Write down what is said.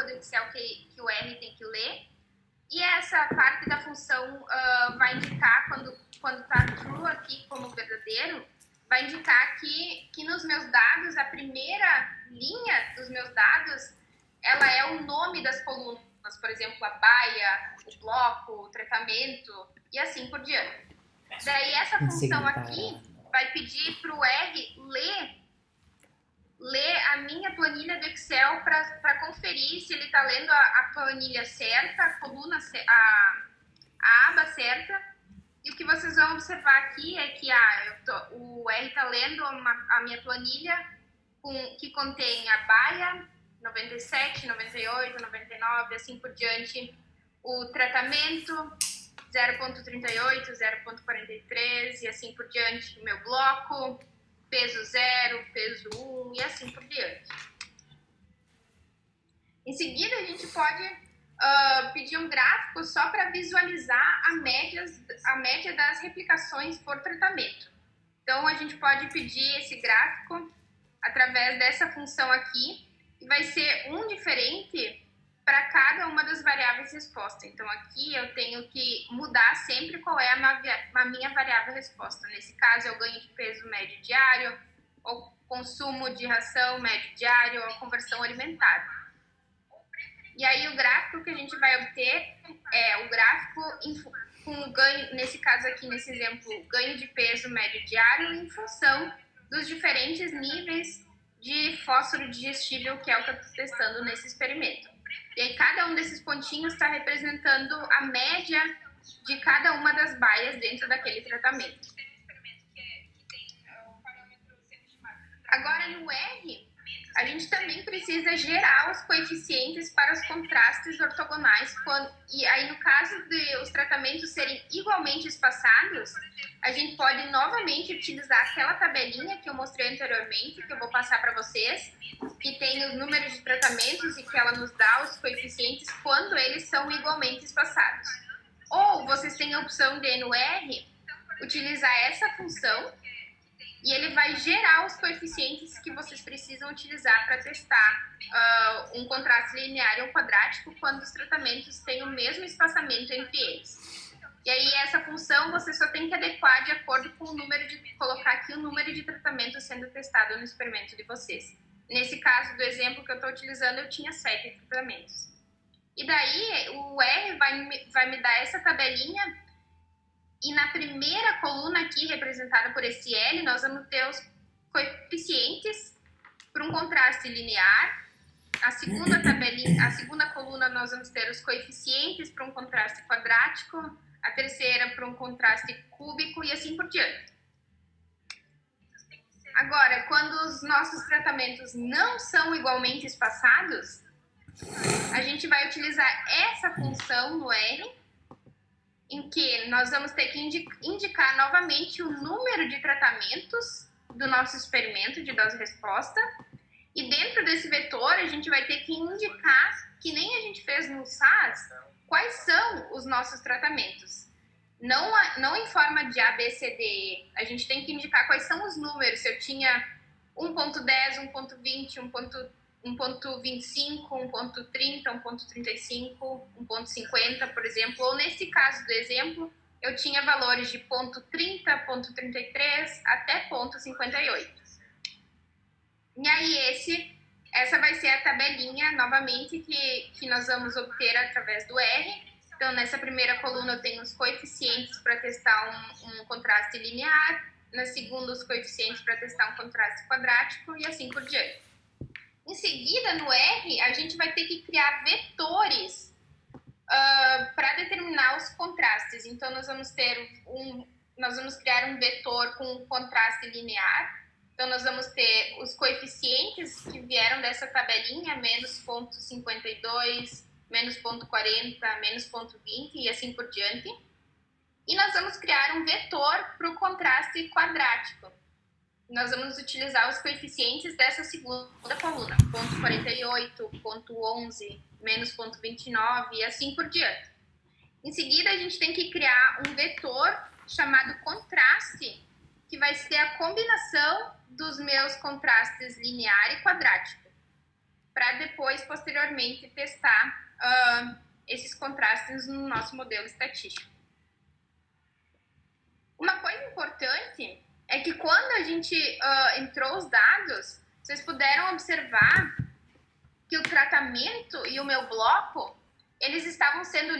aba do Excel que o R tem que ler. E essa parte da função vai indicar, quando está true aqui como verdadeiro, vai indicar que nos meus dados, a primeira linha dos meus dados, ela é o nome das colunas, por exemplo, a baia, o bloco, o tratamento e assim por diante. Daí essa função aqui vai pedir para o R ler a minha planilha do Excel para conferir se ele está lendo a planilha certa, a coluna, a aba certa. E o que vocês vão observar aqui é que o R está lendo a minha planilha que contém a baia, 97, 98, 99, assim por diante, o tratamento, 0.38, 0.43 e assim por diante, o meu bloco, peso 0, peso 1 e assim por diante. Em seguida, a gente pode pedir um gráfico só para visualizar a média das replicações por tratamento. Então, a gente pode pedir esse gráfico através dessa função aqui, que vai ser um diferente para cada uma das variáveis resposta. Então, aqui eu tenho que mudar sempre qual é a minha variável resposta. Nesse caso, é o ganho de peso médio diário, ou consumo de ração médio diário, ou conversão alimentar. E aí, o gráfico que a gente vai obter é o gráfico com o ganho, nesse caso aqui, nesse exemplo, ganho de peso médio diário em função dos diferentes níveis de fósforo digestível, que é o que eu estou testando nesse experimento. E aí, cada um desses pontinhos está representando a média de cada uma das baias dentro daquele tratamento. Agora, no R, a gente também precisa gerar os coeficientes para os contrastes ortogonais. E aí, no caso de os tratamentos serem igualmente espaçados, a gente pode novamente utilizar aquela tabelinha que eu mostrei anteriormente, que eu vou passar para vocês, que tem os números de tratamentos e que ela nos dá os coeficientes quando eles são igualmente espaçados. Ou vocês têm a opção de, no R, utilizar essa função, e ele vai gerar os coeficientes que vocês precisam utilizar para testar um contraste linear ou quadrático quando os tratamentos têm o mesmo espaçamento entre eles. E aí essa função você só tem que adequar de acordo com o número colocar aqui o número de tratamentos sendo testado no experimento de vocês. Nesse caso do exemplo que eu estou utilizando, eu tinha 7 tratamentos. E daí o R vai me dar essa tabelinha. E na primeira coluna aqui, representada por esse L, nós vamos ter os coeficientes para um contraste linear. A segunda coluna, nós vamos ter os coeficientes para um contraste quadrático. A terceira para um contraste cúbico e assim por diante. Agora, quando os nossos tratamentos não são igualmente espaçados, a gente vai utilizar essa função no R, em que nós vamos ter que indicar novamente o número de tratamentos do nosso experimento de dose-resposta. E dentro desse vetor, a gente vai ter que indicar, que nem a gente fez no SAS, quais são os nossos tratamentos. Não em forma de A, B, C, D, E. A gente tem que indicar quais são os números. Se eu tinha 1.10, 1.20, 1.25, 1.30, 1.35, 1.50, por exemplo. Ou nesse caso do exemplo, eu tinha valores de 0.30, 0.33 até 0.58. E aí essa vai ser a tabelinha, novamente, que nós vamos obter através do R. Então, nessa primeira coluna eu tenho os coeficientes para testar um contraste linear. Na segunda, os coeficientes para testar um contraste quadrático e assim por diante. Em seguida, no R, a gente vai ter que criar vetores para determinar os contrastes. Então, nós vamos criar um vetor com um contraste linear. Então, nós vamos ter os coeficientes que vieram dessa tabelinha, menos 0.52, menos 0.40, menos 0.20 e assim por diante. E nós vamos criar um vetor para o contraste quadrático. Nós vamos utilizar os coeficientes dessa segunda coluna, 0.48, 0.11, menos 0.29 e assim por diante. Em seguida, a gente tem que criar um vetor chamado contraste, que vai ser a combinação dos meus contrastes linear e quadrático. para depois, posteriormente, testar esses contrastes no nosso modelo estatístico. Uma coisa importante é que quando a gente entrou os dados, vocês puderam observar que o tratamento e o meu bloco, eles estavam sendo